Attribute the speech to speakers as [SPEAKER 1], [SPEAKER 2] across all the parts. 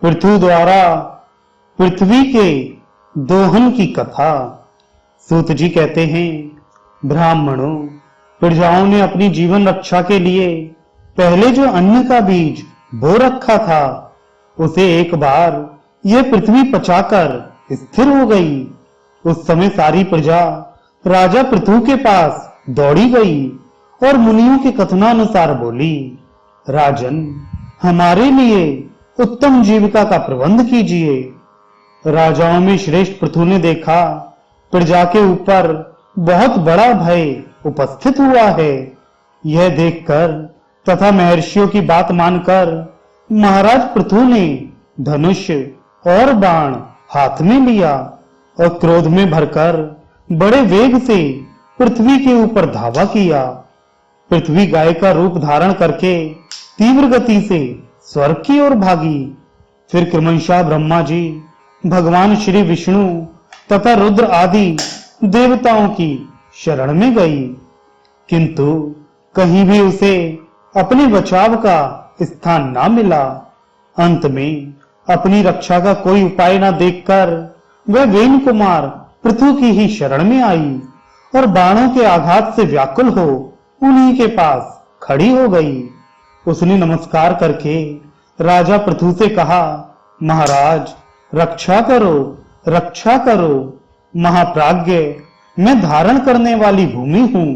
[SPEAKER 1] पृथु द्वारा पृथ्वी के दोहन की कथा। सूत जी कहते हैं, ब्राह्मणों, प्रजाओं ने अपनी जीवन रक्षा के लिए पहले जो अन्न का बीज बो रखा था, उसे एक बार यह पृथ्वी पचाकर स्थिर हो गई। उस समय सारी प्रजा राजा पृथु के पास दौड़ी गई और मुनियों के कथनानुसार बोली, राजन, हमारे लिए उत्तम जीविका का प्रबंध कीजिए। राजाओं में श्रेष्ठ पृथु ने देखा, प्रजा के ऊपर बहुत बड़ा भय उपस्थित हुआ है। यह देखकर तथा महर्षियों की बात मानकर महाराज पृथु ने धनुष और बाण हाथ में लिया और क्रोध में भरकर बड़े वेग से पृथ्वी के ऊपर धावा किया। पृथ्वी गाय का रूप धारण करके तीव्र गति से स्वर्ग की ओर भागी। फिर क्रमशः ब्रह्मा जी, भगवान श्री विष्णु तथा रुद्र आदि देवताओं की शरण में गई, किंतु कहीं भी उसे अपने बचाव का स्थान ना मिला। अंत में अपनी रक्षा का कोई उपाय न देखकर वह वेन कुमार पृथु की ही शरण में आई और बाणों के आघात से व्याकुल हो उन्हीं के पास खड़ी हो गई। उसने नमस्कार करके राजा पृथु से कहा, महाराज, रक्षा करो, रक्षा करो। महाप्राज्ञ, मैं धारण करने वाली भूमि हूं।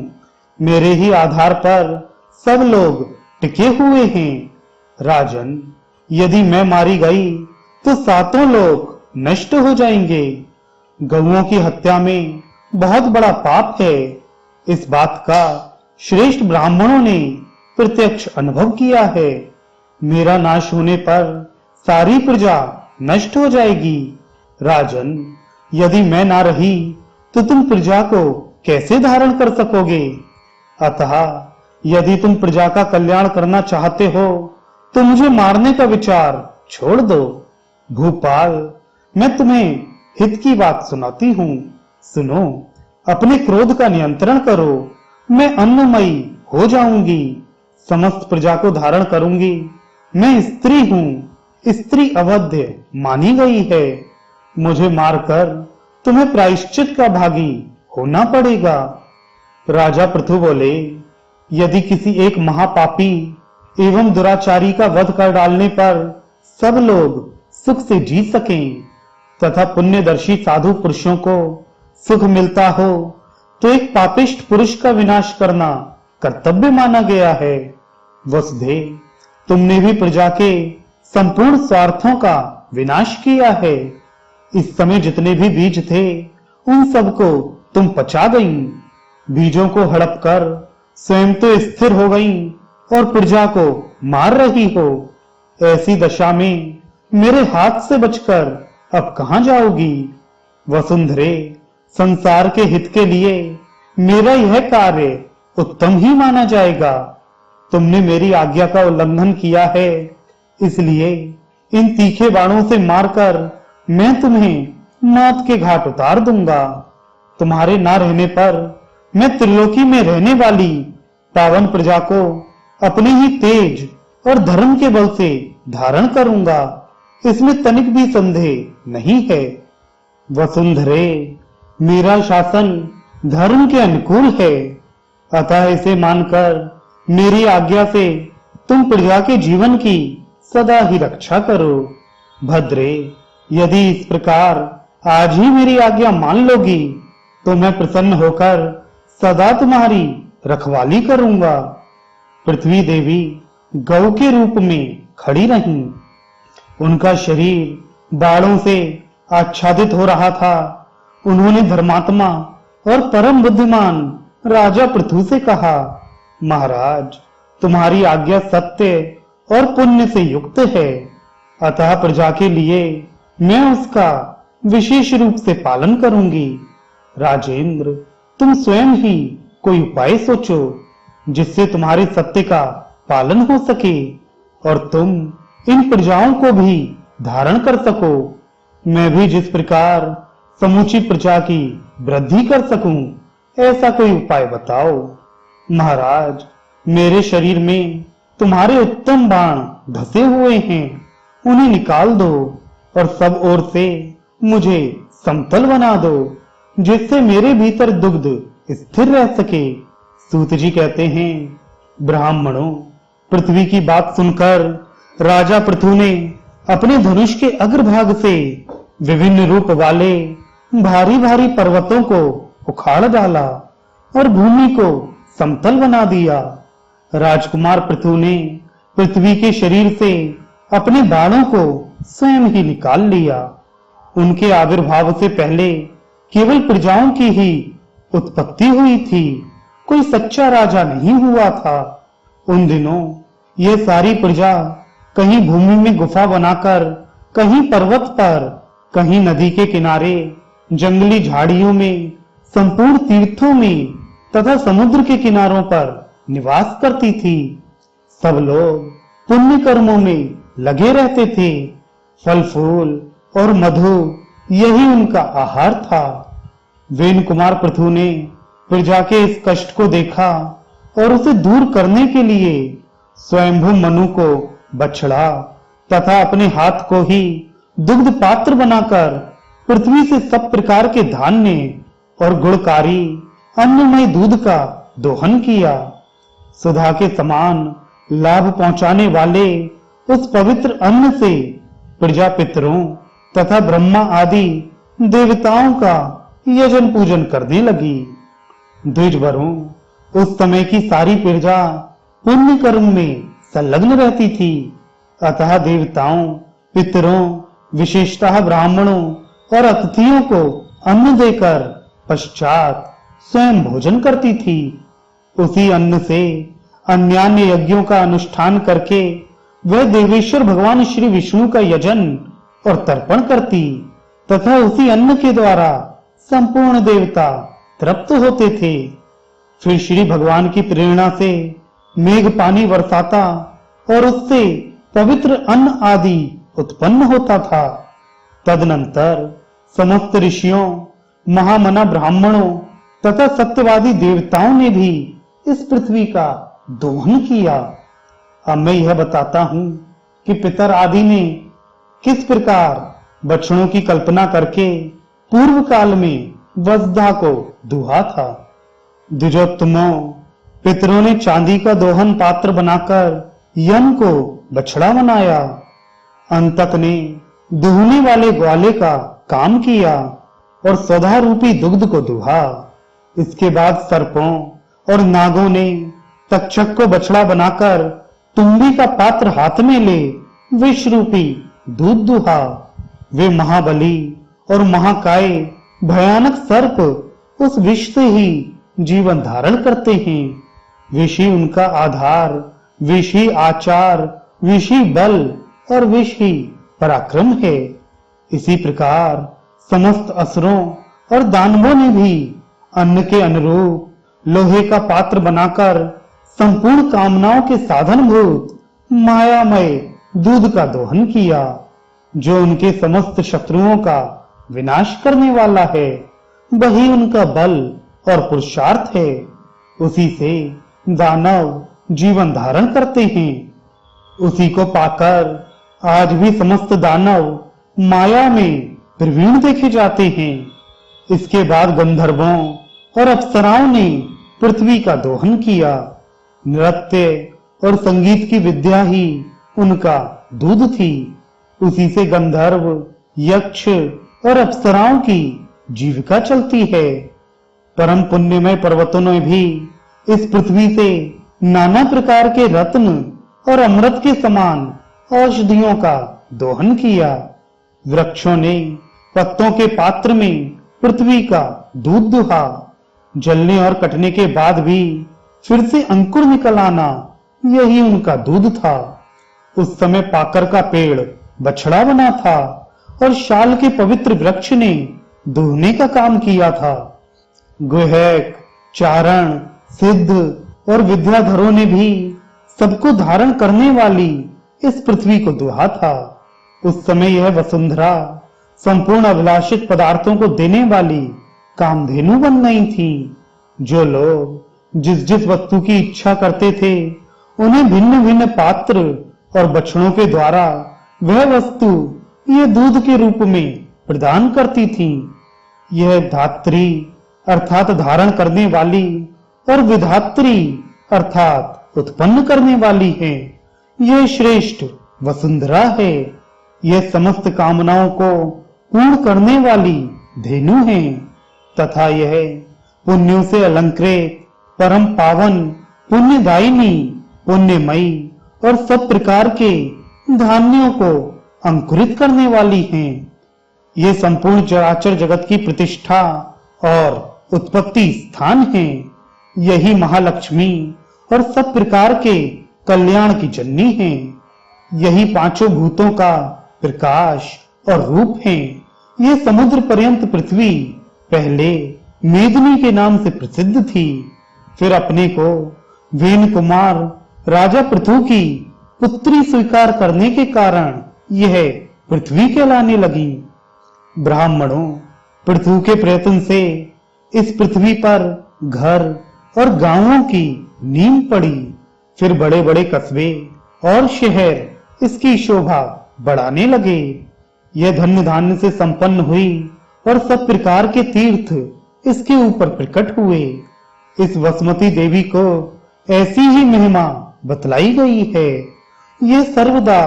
[SPEAKER 1] मेरे ही आधार पर सब लोग टिके हुए हैं। राजन, यदि मैं मारी गई तो सातों लोग नष्ट हो जाएंगे। गौओं की हत्या में बहुत बड़ा पाप है। इस बात का श्रेष्ठ ब्राह्मणों ने प्रत्यक्ष अनुभव किया है। मेरा नाश होने पर सारी प्रजा नष्ट हो जाएगी। राजन, यदि मैं ना रही तो तुम प्रजा को कैसे धारण कर सकोगे? अतः यदि तुम प्रजा का कल्याण करना चाहते हो तो मुझे मारने का विचार छोड़ दो। भूपाल, मैं तुम्हें हित की बात सुनाती हूं, सुनो। अपने क्रोध का नियंत्रण करो। मैं अन्नमयी हो जाऊंगी, समस्त प्रजा को धारण करूंगी। मैं स्त्री हूं, स्त्री अवध्य मानी गई है। मुझे मारकर तुम्हें प्रायश्चित का भागी होना पड़ेगा। राजा पृथु बोले, यदि किसी एक महापापी एवं दुराचारी का वध कर डालने पर सब लोग सुख से जी सकें तथा पुण्यदर्शी साधु पुरुषों को सुख मिलता हो, तो एक पापिष्ट पुरुष का विनाश करना कर्तव्य माना गया है। वसुदेव, तुमने भी प्रजा के संपूर्ण स्वार्थों का विनाश किया है। इस समय जितने भी बीज थे उन सबको तुम पचा गई। बीजों को हड़प कर स्वयं तो स्थिर हो गई और प्रजा को मार रही हो। ऐसी दशा में मेरे हाथ से बचकर अब कहां जाओगी? वसुंधरे, संसार के हित के लिए मेरा यह कार्य उत्तम ही माना जाएगा। तुमने मेरी आज्ञा का उल्लंघन किया है, इसलिए इन तीखे बाणों से मारकर मैं तुम्हें मौत के घाट उतार दूंगा। तुम्हारे ना रहने पर मैं त्रिलोकी में रहने वाली पावन प्रजा को अपने ही तेज और धर्म के बल से धारण करूंगा। इसमें तनिक भी संदेह नहीं है। वसुंधरे, मेरा शासन धर्म के अनुकूल है, अतः इसे मानकर मेरी आज्ञा से तुम प्रजा के जीवन की सदा ही रक्षा करो। भद्रे, यदि इस प्रकार आज ही मेरी आज्ञा मान लोगी तो मैं प्रसन्न होकर सदा तुम्हारी रखवाली करूंगा। पृथ्वी देवी गौ के रूप में खड़ी रहीं। उनका शरीर बाणों से आच्छादित हो रहा था। उन्होंने धर्मात्मा और परम बुद्धिमान राजा पृथु से कहा, महाराज, तुम्हारी आज्ञा सत्य और पुण्य से युक्त है, अतः प्रजा के लिए मैं उसका विशेष रूप से पालन करूंगी। राजेंद्र, तुम स्वयं ही कोई उपाय सोचो जिससे तुम्हारे सत्य का पालन हो सके और तुम इन प्रजाओं को भी धारण कर सको। मैं भी जिस प्रकार समूची प्रजा की वृद्धि कर सकूं, ऐसा कोई उपाय बताओ। महाराज, मेरे शरीर में तुम्हारे उत्तम बाण धसे हुए हैं उन्हें निकाल दो और सब ओर से मुझे समतल बना दो, जिससे मेरे भीतर दुग्ध स्थिर रह सके। सूत जी कहते हैं, ब्राह्मणों, पृथ्वी की बात सुनकर राजा पृथु ने अपने धनुष के अग्रभाग से विभिन्न रूप वाले भारी भारी पर्वतों को उखाड़ डाला और भूमि को समतल बना दिया। राजकुमार पृथु ने पृथ्वी के शरीर से अपने बाणों को स्वयं ही निकाल लिया। उनके आविर्भाव से पहले केवल प्रजाओं की ही उत्पत्ति हुई थी, कोई सच्चा राजा नहीं हुआ था। उन दिनों ये सारी प्रजा कहीं भूमि में गुफा बनाकर, कहीं पर्वत पर, कहीं नदी के किनारे, जंगली झाड़ियों में, संपूर्ण तीर्थों में तथा समुद्र के किनारों पर निवास करती थी। सब लोग पुण्य कर्मों में लगे रहते थे। फल फूल और मधु यही उनका आहार था। वेन कुमार पृथु ने प्रजा के इस कष्ट को देखा और उसे दूर करने के लिए स्वयंभू मनु को बछड़ा तथा अपने हाथ को ही दुग्ध पात्र बनाकर पृथ्वी से सब प्रकार के धान्य और गुणकारी अन्नमय दूध का दोहन किया। सुधा के समान लाभ पहुंचाने वाले उस पवित्र अन्न से प्रजा पितरों तथा ब्रह्मा आदि देवताओं का यजन पूजन करने लगी। द्विजवरों, उस समय की सारी प्रजा पुण्य कर्म में संलग्न रहती थी, अतः देवताओं, पितरों, विशेषतः ब्राह्मणों और अतिथियों को अन्न देकर पश्चात स्वयं भोजन करती थी। उसी अन्न से अन्यान्य यज्ञों का अनुष्ठान करके वह देवेश्वर भगवान श्री विष्णु का यजन और तर्पण करती तथा उसी अन्न के द्वारा संपूर्ण देवता तृप्त होते थे। फिर श्री भगवान की प्रेरणा से मेघ पानी बरसाता और उससे पवित्र अन्न आदि उत्पन्न होता था। तदनंतर समस्त ऋषियों, महामना ब्राह्मणों तथा सत्यवादी देवताओं ने भी इस पृथ्वी का दोहन किया। अब मैं यह बताता हूं कि पितर आदि ने किस प्रकार बछड़ों की कल्पना करके पूर्व काल में वसुधा को दुहा था। द्विजोत्तमों, पितरों ने चांदी का दोहन पात्र बनाकर यम को बछड़ा बनाया। अंतक ने दुहने वाले ग्वाले का काम किया और स्वधा रूपी दुग्ध को दुहा। इसके बाद सर्पों और नागों ने तक्षक को बछड़ा बनाकर तुम्बी का पात्र हाथ में ले विष रूपी दूध दुहा। वे महाबली और महाकाय भयानक सर्प उस विष से ही जीवन धारण करते हैं। विष ही उनका आधार, विष ही आचार, विष ही बल और विष ही पराक्रम है। इसी प्रकार समस्त असुरों और दानवों ने भी अन्न के अनुरूप लोहे का पात्र बनाकर संपूर्ण कामनाओं के साधनभूत मायामय दूध का दोहन किया, जो उनके समस्त शत्रुओं का विनाश करने वाला है। वही उनका बल और पुरुषार्थ है। उसी से दानव जीवन धारण करते हैं। उसी को पाकर आज भी समस्त दानव माया में प्रवीण देखे जाते हैं। इसके बाद गंधर्वों और अप्सराओं ने पृथ्वी का दोहन किया। नृत्य और संगीत की विद्या ही उनका दूध थी। उसी से गंधर्व, यक्ष और अप्सराओं की जीविका चलती है। परम पुण्यमय पर्वतों ने भी इस पृथ्वी से नाना प्रकार के रत्न और अमृत के समान औषधियों का दोहन किया। वृक्षों ने पत्तों के पात्र में पृथ्वी का दूध दुहा। जलने और कटने के बाद भी फिर से अंकुर निकल आना, यही उनका दूध था। उस समय पाकर का पेड़ बछड़ा बना था और शाल के पवित्र वृक्ष ने दुहने का काम किया था। गुहैक, चारण, सिद्ध और विद्याधरों ने भी सबको धारण करने वाली इस पृथ्वी को दुहा था। उस समय यह वसुंधरा संपूर्ण अभिलाषित पदार्थों को देने वाली कामधेनु बन गई थी। जो लोग जिस जिस वस्तु की इच्छा करते थे, उन्हें भिन्न भिन्न पात्र और बछड़ों के द्वारा वह वस्तु ये दूध के रूप में प्रदान करती थी। यह धात्री अर्थात धारण करने वाली और विधात्री अर्थात उत्पन्न करने वाली है। यह श्रेष्ठ वसुंधरा है। यह समस्त कामनाओं को पूर्ण करने वाली धेनु है तथा यह पुण्यों से अलंकृत परम पावन पुण्यदायिनी पुण्यमयी और सब प्रकार के धान्यों को अंकुरित करने वाली हैं। ये संपूर्ण चराचर जगत की प्रतिष्ठा और उत्पत्ति स्थान है। यही महालक्ष्मी और सब प्रकार के कल्याण की जननी है। यही पांचों भूतों का प्रकाश और रूप है। ये समुद्र पर्यंत पृथ्वी पहले मेदिनी के नाम से प्रसिद्ध थी, फिर अपने को वेन कुमार राजा पृथु की पुत्री स्वीकार करने के कारण यह पृथ्वी कहलाने लगी। ब्राह्मणों, पृथु के प्रयत्न से इस पृथ्वी पर घर और गांवों की नींव पड़ी। फिर बड़े बड़े कस्बे और शहर इसकी शोभा बढ़ाने लगे। यह धन्य धान्य से संपन्न हुई और सब प्रकार के तीर्थ इसके ऊपर प्रकट हुए। इस वसुमती देवी को ऐसी ही महिमा बतलाई गई है। ये सर्वदा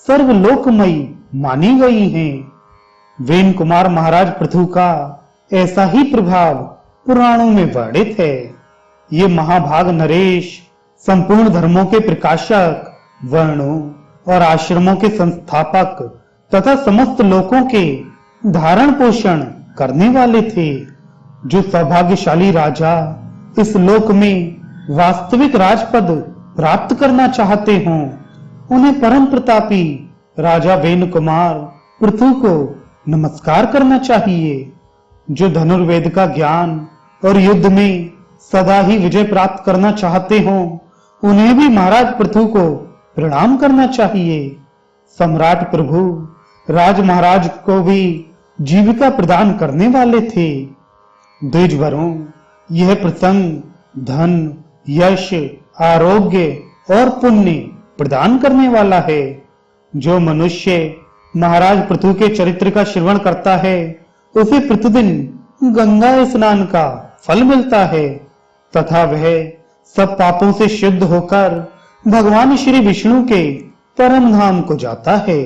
[SPEAKER 1] सर्वलोकमयी मानी गई हैं। वेन कुमार महाराज पृथु का ऐसा ही प्रभाव पुराणों में वर्णित है। ये महाभाग नरेश संपूर्ण धर्मों के प्रकाशक, वर्णों और आश्रमों के संस्थापक तथा समस्त लोकों के धारण पोषण करने वाले थे। जो सौभाग्यशाली राजा इस लोक में वास्तविक राजपद प्राप्त करना चाहते हों, उन्हें परम प्रतापी राजा वेन कुमार पृथु को नमस्कार करना चाहिए। जो धनुर्वेद का ज्ञान और युद्ध में सदा ही विजय प्राप्त करना चाहते हों, उन्हें भी महाराज पृथु को प्रणाम करना चाहिए। सम्राट प्रभु राज महाराज को भी जीविका प्रदान करने वाले थे। द्विजवरों, यह प्रसंग धन, यश, आरोग्य और पुण्य प्रदान करने वाला है। जो मनुष्य महाराज पृथु के चरित्र का श्रवण करता है, उसे प्रतिदिन गंगा स्नान का फल मिलता है तथा वह सब पापों से शुद्ध होकर भगवान श्री विष्णु के परम धाम को जाता है।